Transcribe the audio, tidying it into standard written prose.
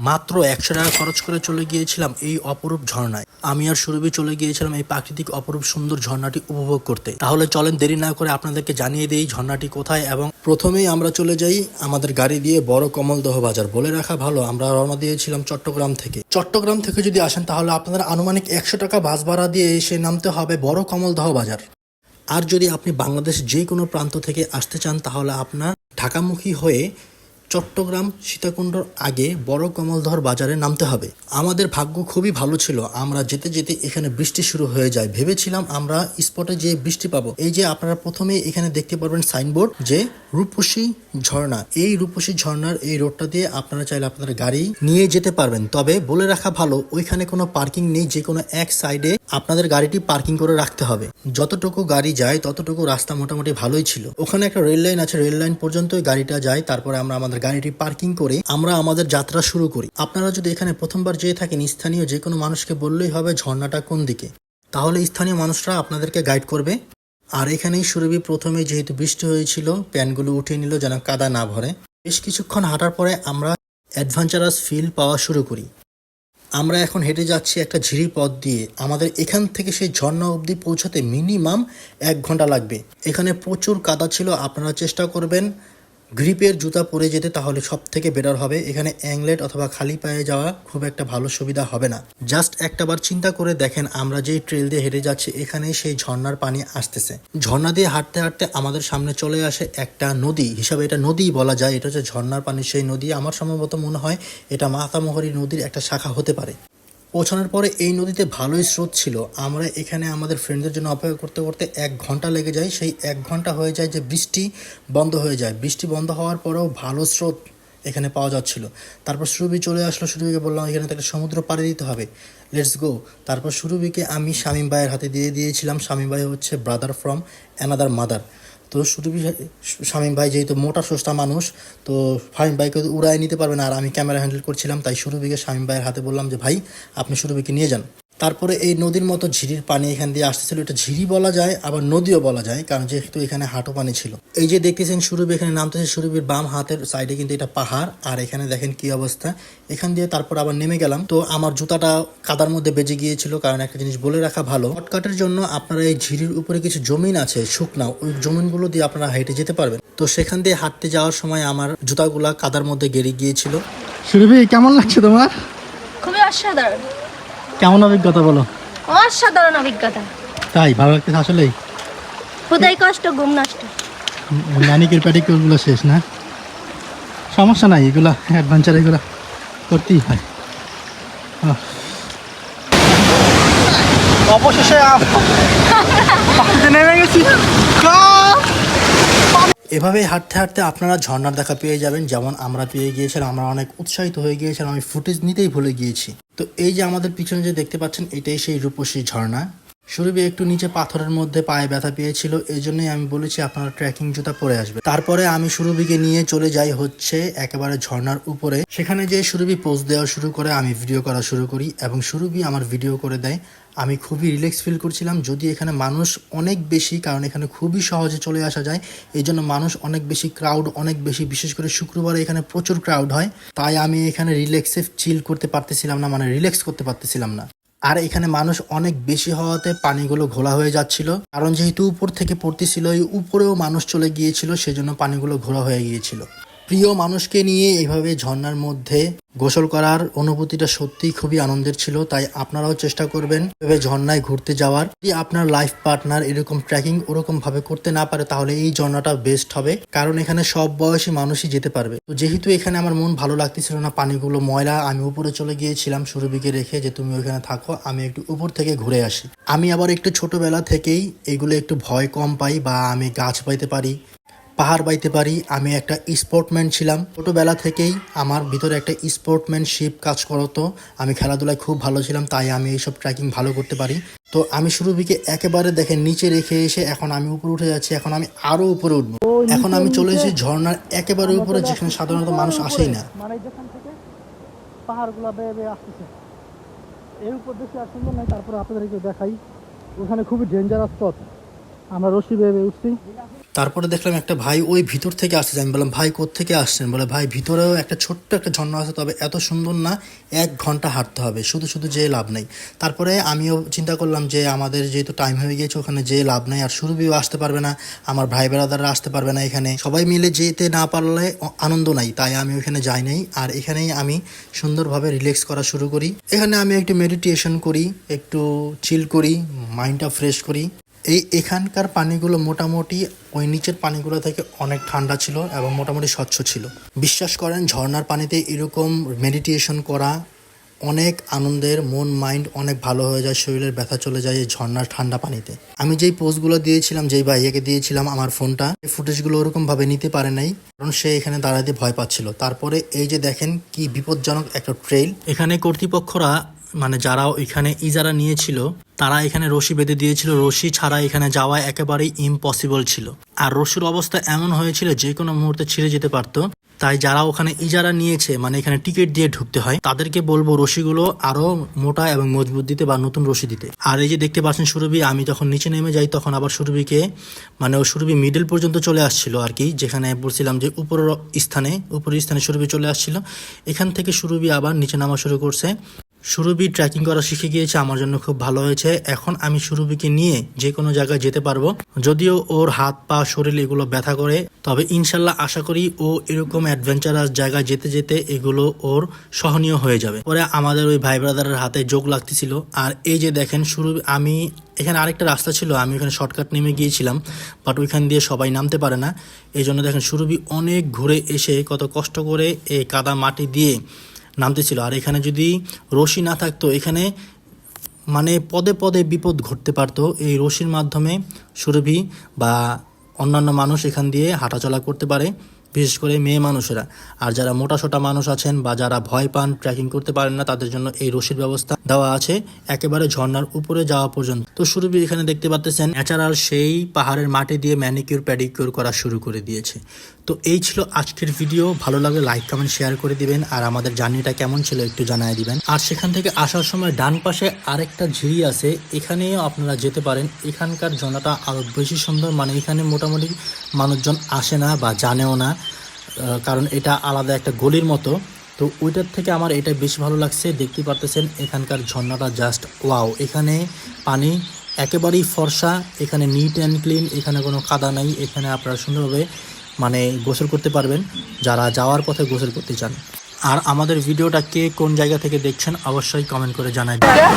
মাত্র 100 টাকা খরচ করে চলে গিয়েছিলাম এই অপরূপ ঝর্ণায়। আমি আর সুরভি চলে গিয়েছিলাম এই প্রাকৃতিক অপরূপ সুন্দর ঝর্ণাটি উপভোগ করতে। তাহলে চলেন দেরি না করে আপনাদেরকে জানিয়ে দেই ঝর্ণাটি কোথায়। এবং প্রথমেই আমরা চলে যাই আমাদের গাড়ি দিয়ে বড় কমলদহ বাজার। বলে রাখা ভালো, আমরা রওনা দিয়েছিলাম চট্টগ্রাম থেকে। চট্টগ্রাম থেকে যদি আসেন তাহলে আপনাদের আনুমানিক 100 টাকা বাস ভাড়া দিয়ে এসে নামতে হবে বড় কমলদহ বাজার। আর যদি আপনি বাংলাদেশ যে কোনো প্রান্ত থেকে আসতে চান তাহলে আপনার ঢাকামুখী হয়ে চট্টগ্রাম সীতাকুণ্ডর আগে বড় কমলদহর বাজারে নামতে হবে। আমাদের ভাগ্য খুবই ভালো ছিল, আমরা যেতে যেতে এখানে বৃষ্টি শুরু হয়ে যায়। ভেবেছিলাম আমরা স্পটে যে বৃষ্টি পাবো। এই যে আপনারা প্রথমে এখানে দেখতে পারবেন সাইনবোর্ড যে রূপসী ঝর্ণা। এই রূপসী ঝর্ণার এই রোডটা দিয়ে আপনারা চাইলে আপনাদের গাড়ি নিয়ে যেতে পারবেন। তবে বলে রাখা ভালো, ওইখানে কোনো পার্কিং নেই, যে কোনো এক সাইডে আপনাদের গাড়িটি পার্কিং করে রাখতে হবে। যতটুকু গাড়ি যায় ততটুকু রাস্তা মোটামুটি ভালোই ছিল। ওখানে একটা রেল লাইন আছে, রেল লাইন পর্যন্তই গাড়িটা যায়। তারপরে আমরা আমাদের গাড়িটি পার্কিং করে আমরা আমাদের যাত্রা শুরু করি। আপনারা যদি এখানে প্রথমবার যেয়ে থাকেন, স্থানীয় যে কোনো মানুষকে বললেই হবে ঝর্ণাটা কোন দিকে, তাহলে স্থানীয় মানুষরা আপনাদেরকে গাইড করবে। আর এখানেই সুরভি প্রথমে যেহেতু বৃষ্টি হয়েছিল প্যান্টগুলো উঠিয়ে নিল যেন কাদা না ভরে। বেশ কিছুক্ষণ হাঁটার পরে আমরা অ্যাডভেঞ্চারাস ফিল পাওয়া শুরু করি। আমরা এখন হেঁটে যাচ্ছি একটা ঝিরি পথ দিয়ে। আমাদের এখান থেকে সেই ঝর্ণা অবধি পৌঁছাতে মিনিমাম 1 ঘন্টা লাগবে। এখানে প্রচুর কাদা ছিল, আপনারা চেষ্টা করবেন গ্রিপের জুতা পরে যেতে, তাহলে সব থেকে বেটার হবে। এখানে অ্যাংলেট অথবা খালি পায়ে যাওয়া খুব একটা ভালো সুবিধা হবে না। জাস্ট একটাবার চিন্তা করে দেখেন, আমরা যেই ট্রেল দিয়ে হেঁটে যাচ্ছি এখানে সেই ঝর্ণার পানি আসতেছে। ঝর্ণা দিয়ে হাঁটতে হাঁটতে আমাদের সামনে চলে আসে একটা নদী হিসাবে, এটা নদী বলা যায়। এটা হচ্ছে ঝর্ণার পানি সেই নদী। আমার সম্ভবত মনে হয় এটা মাতামহরী নদীর একটা শাখা হতে পারে। পৌঁছানোর পরে এই নদীতে ভালোই স্রোত ছিল। আমরা এখানে আমাদের ফ্রেন্ডদের জন্য অপেক্ষা করতে করতে 1 ঘন্টা লেগে যায়। সেই 1 ঘন্টা হয়ে যায় যে বৃষ্টি বন্ধ হয়ে যায়। বৃষ্টি বন্ধ হওয়ার পরেও ভালো স্রোত এখানে পাওয়া যাচ্ছিল। তারপর সুরভি চলে আসলো, সুরভিকে বললাম এখানে থেকে সমুদ্র পাড়ি দিতে হবে, লেটস গো। তারপর সুরভিকে আমি শামীম ভাইয়ের হাতে দিয়ে দিয়েছিলাম। শামীম ভাই হচ্ছে ব্রাদার ফ্রম অ্যানাদার মাদার। তো সুরভি শামীম ভাই যেহেতু মোটা সোস্টা মানুষ, তো শামীম ভাইকে উড়ায় নিতে পারবে না, আর আমি ক্যামেরা হ্যান্ডেল করছিলাম। তাই সুরভিকে শামীম ভাইয়ের হাতে বললাম যে ভাই আপনি সুরভিকে নিয়ে যান। তারপরে এই নদীর মতো ঝিরির পানি এখান দিয়ে আসতেছিল। এটা ঝিরি বলা যায় আবার নদীও বলা যায়, কারণ যেহেতু এখানে হাঁটু পানি ছিল। এই যে দেখতেছেন সুরভি এখানে নামতেছে, সুরভির বাম হাতের সাইডে কিন্তু এটা পাহাড়। আর এখানে দেখেন কি অবস্থা। এখান দিয়ে তারপর আবার নেমে গেলাম। তো আমার জুতাটা কাদার মধ্যে বেজে গিয়েছিল, কারণ একটা জিনিস বলে রাখা ভালো, শর্টকাটের জন্য আপনারা এই ঝিরির উপরে কিছু জমিন আছে শুকনা, ওই জমিনগুলো দিয়ে আপনারা হেঁটে যেতে পারবেন। তো সেখান দিয়ে হাঁটতে যাওয়ার সময় আমার জুতাগুলা কাদার মধ্যে গেড়ে গিয়েছিল। সুরভি কেমন লাগছে তোমার? খুবই অসাধারণ। কেমন অভিজ্ঞতা বলো? অসাধারণ অভিজ্ঞতা। তাই ভালো লাগতেছে আসলেই? খুদাই কষ্ট ঘুম নষ্ট। ম্যানিকিউর প্যাডিকিউর গুলো শেষ না, সমস্যা নাই, এগুলা অ্যাডভেঞ্চার এগুলো করতেই হয়। অবশেষে নেমে গেছি। এভাবে হাঁটতে হাঁটতে আপনারা ঝর্ণার দেখা পেয়ে যাবেন, যেমন আমরা পেয়ে গিয়েছিলাম। আমরা অনেক উৎসাহিত হয়ে গিয়েছিলাম, আমি ফুটেজ নিতেই ভুলে গিয়েছি। তো এই যে আমাদের পিছনে যে দেখতে পাচ্ছেন এটাই সেই রূপসী ঝর্ণা। সুরভি একটু নিচে পাথরের মধ্যে পায়ে ব্যথা পেয়েছিল, এই জন্যই আমি বলেছি আপনারা ট্রেকিং জুতা পরে আসবে। তারপরে আমি সুরভিকে নিয়ে চলে যাই হচ্ছে একেবারে ঝর্ণার উপরে। সেখানে যে সুরভি পোজ দেওয়া শুরু করে, আমি ভিডিও করা শুরু করি এবং সুরভি আমার ভিডিও করে দেয়। আমি খুবই রিল্যাক্স ফিল করছিলাম, যদি এখানে মানুষ অনেক বেশি, কারণ এখানে খুবই সহজে চলে আসা যায়। এই জন্য মানুষ অনেক বেশি, ক্রাউড অনেক বেশি, বিশেষ করে শুক্রবারে এখানে প্রচুর ক্রাউড হয়। তাই আমি এখানে রিল্যাক্সে চিল করতে পারতেছিলাম না, মানে রিল্যাক্স করতে পারতেছিলাম না। আর এখানে মানুষ অনেক বেশি হওয়াতে পানিগুলো ঘোলা হয়ে যাচ্ছিল, কারণ যেহেতু উপর থেকে পড়তেছিল, এই উপরেও মানুষ চলে গিয়েছিল, সেজন্য পানিগুলো ঘোলা হয়ে গিয়েছিল। প্রিয় মানুষকে নিয়ে এইভাবে ঝর্ণার মধ্যে গোসল করার অনুভূতিটা সত্যিই খুবই আনন্দের ছিল। তাই আপনারাও চেষ্টা করবেন এভাবে ঝর্ণায় ঘুরতে যাওয়ার। যদি আপনার লাইফ পার্টনার এরকম ট্রেকিং ওরকম ভাবে করতে না পারে তাহলে এই ঝর্ণাটা বেস্ট হবে, কারণ এখানে সব বয়সী মানুষই যেতে পারবে। তো যেহেতু এখানে আমার মন ভালো লাগতেছিল না, পানিগুলো ময়লা, আমি উপরে চলে গিয়েছিলাম সুরভিকে রেখে যে তুমি ওইখানে থাকো, আমি একটু উপর থেকে ঘুরে আসি। আমি আবার একটু ছোটবেলা থেকেই এগুলো একটু ভয় কম পাই, বা আমি গাছ পাইতে পারি, পাহাড় বাইতে পারি। আমি একটা স্পোর্টম্যান ছিলাম ছোটোবেলা থেকেই, আমার ভিতরে একটা স্পোর্টম্যানশিপ কাজ করতো। আমি খেলাধুলায় খুব ভালো ছিলাম, তাই আমি এইসব ট্রেকিং ভালো করতে পারি। তো আমি সুরভিকে একেবারে দেখেন নিচে রেখে এসে এখন আমি উপরে উঠে যাচ্ছি। এখন আমি আরো উপরে উঠবো। এখন আমি চলে এসেছি ঝর্ণার একেবারে উপরে, যেখানে সাধারণত মানুষ আসেই না। মানে যেখান থেকে পাহাড়গুলো বেয়ে বেয়ে আসতেছে, এর উপর বেশি আর সুন্দর নাই। তারপরে আপনাদেরকে দেখাই, ওখানে খুবই ডেঞ্জারাস পথ, আমরা রশি বেয়ে উঠছি। তারপরে দেখলাম একটা ভাই ওই ভিতর থেকে আসছে। আমি বললাম ভাই কোত্থেকে আসছেন? বলে ভাই ভিতরেও একটা ছোট্ট একটা ঝর্ণা আছে, তবে এত সুন্দর না, 1 ঘন্টা হাঁটতে হবে, শুধু শুধু যেয়ে লাভ নেই। তারপরে আমিও চিন্তা করলাম যে আমাদের যেহেতু টাইম হয়ে গিয়েছে ওখানে যেয়ে লাভ নেই, আর সুরভিও আসতে পারবে না, আমার ভাই বেড়াদাররা আসতে পারবে না, এখানে সবাই মিলে যেতে না পারলে আনন্দ নাই, তাই আমি ওখানে যাই নাই। আর এখানেই আমি সুন্দরভাবে রিল্যাক্স করা শুরু করি। এখানে আমি একটু মেডিটেশন করি, একটু চিল করি, মাইন্ডটা ফ্রেশ করি। এখানকার পানিগুলো মোটামুটি ওই নিচের পানিগুলো থেকে অনেক ঠান্ডা ছিল এবং মোটামুটি স্বচ্ছ ছিল। বিশ্বাস করেন ঝর্ণার পানিতে এরকম মেডিটেশন করা অনেক আনন্দের, মন মাইন্ড অনেক ভালো হয়ে যায়, শরীরের ব্যথা চলে যায় এই ঝর্ণার ঠান্ডা পানিতে। আমি যেই পোস্টগুলো দিয়েছিলাম, যেই ভাইয়াকে দিয়েছিলাম আমার ফোনটা, এই ফুটেজগুলো ওরকমভাবে নিতে পারে নাই, কারণ সে এখানে দাঁড়াতে ভয় পাচ্ছিল। তারপরে এই যে দেখেন কি বিপজ্জনক একটা ট্রেইল। এখানে কর্তৃপক্ষরা মানে যারা এখানে ইজারা নিয়েছিল তারা এখানে রশি বেঁধে দিয়েছিল, রশি ছাড়া এখানে যাওয়া একেবারেই ইম্পসিবল ছিল। আর রশির অবস্থা এমন হয়েছিল যে কোনো মুহূর্তে ছিঁড়ে যেতে পারতো। তাই যারা ওখানে ইজারা নিয়েছে, মানে এখানে টিকিট দিয়ে ঢুকতে হয়, তাদেরকে বলবো রশিগুলো আরো মোটা এবং মজবুত দিতে বা নতুন রশি দিতে। আর এই যে দেখতে পাচ্ছেন সুরভি, আমি যখন নিচে নেমে যাই তখন আবার সুরভিকে মানে ও সুরভি মিডল পর্যন্ত চলে আসছিল আর কি, যেখানে বলছিলাম যে উপরের স্থানে সুরভি চলে আসছিল। এখান থেকে সুরভি আবার নিচে নামা শুরু করছে। সুরভি ট্রেকিং করা শিখে গিয়েছে, আমার জন্য খুব ভালো হয়েছে। এখন আমি সুরভিকে নিয়ে যে কোনো জায়গায় যেতে পারবো। যদিও ওর হাত পা শরীর এগুলো ব্যথা করে, তবে ইনশাল্লাহ আশা করি ও এরকম অ্যাডভেঞ্চারাস জায়গায় যেতে যেতে এগুলো ওর সহনীয় হয়ে যাবে। পরে আমাদের ওই ভাই ব্রাদারের হাতে যোগ লাগতেছিল। আর এই যে দেখেন সুরভি, আমি এখানে আরেকটা রাস্তা ছিল, আমি ওখানে শর্টকাট নেমে গিয়েছিলাম, বাট ওইখান দিয়ে সবাই নামতে পারে না। এই জন্য দেখেন সুরভি অনেক ঘুরে এসে কত কষ্ট করে এই কাদা মাটি দিয়ে নামতেছিল। আর এখানে যদি রশি না থাকতো, এখানে মানে পদে পদে বিপদ ঘটতে পারতো। এই রশির মাধ্যমে সুরভি বা অন্যান্য মানুষ এখান দিয়ে হাঁটাচলা করতে পারে, বিশেষ করে মেয়ে মানুষেরা। আর যারা মোটাসোটা মানুষ আছেন বা যারা ভয় পান, ট্রেকিং করতে পারেন না, তাদের জন্য এই রশির ব্যবস্থা দেওয়া আছে একেবারে ঝর্ণার উপরে যাওয়া পর্যন্ত। তো সুরভি এখানে দেখতে পাচ্ছেন ন্যাচারাল সেই পাহাড়ের মাটি দিয়ে ম্যানিকিউর প্যাডিকিউর করা শুরু করে দিয়েছে। তো এই ছিল আজকের ভিডিও। ভালো লাগলে লাইক কমেন্ট শেয়ার করে দিবেন, আর আমাদের জার্নিটা কেমন ছিল একটু জানিয়ে দিবেন। আর সেখান থেকে আসার সময় ডান পাশে আরেকটা ঝিরি আছে, এখানেও আপনারা যেতে পারেন। এখানকার ঝর্ণাটা আরও বেশি সুন্দর, মানে এখানে মোটামুটি মানুষজন আসে না বা জানেও না, কারণ এটা আলাদা একটা গলির মতো। তো ওইটার থেকে আমার এটা বেশি ভালো লাগছে। দেখতে পারতেছেন এখানকার ঝর্ণাটা জাস্ট ওয়াও। এখানে পানি একেবারেই ফর্সা, এখানে নিট অ্যান্ড ক্লিন, এখানে কোনো কাদা নাই। এখানে আপনারা সুন্দরভাবে মানে গোসল করতে পারবেন যারা যাওয়ার পথে গোসল করতে চান। আর আমাদের ভিডিওটা কে কোন জায়গা থেকে দেখছেন অবশ্যই কমেন্ট করে জানাই দিবেন।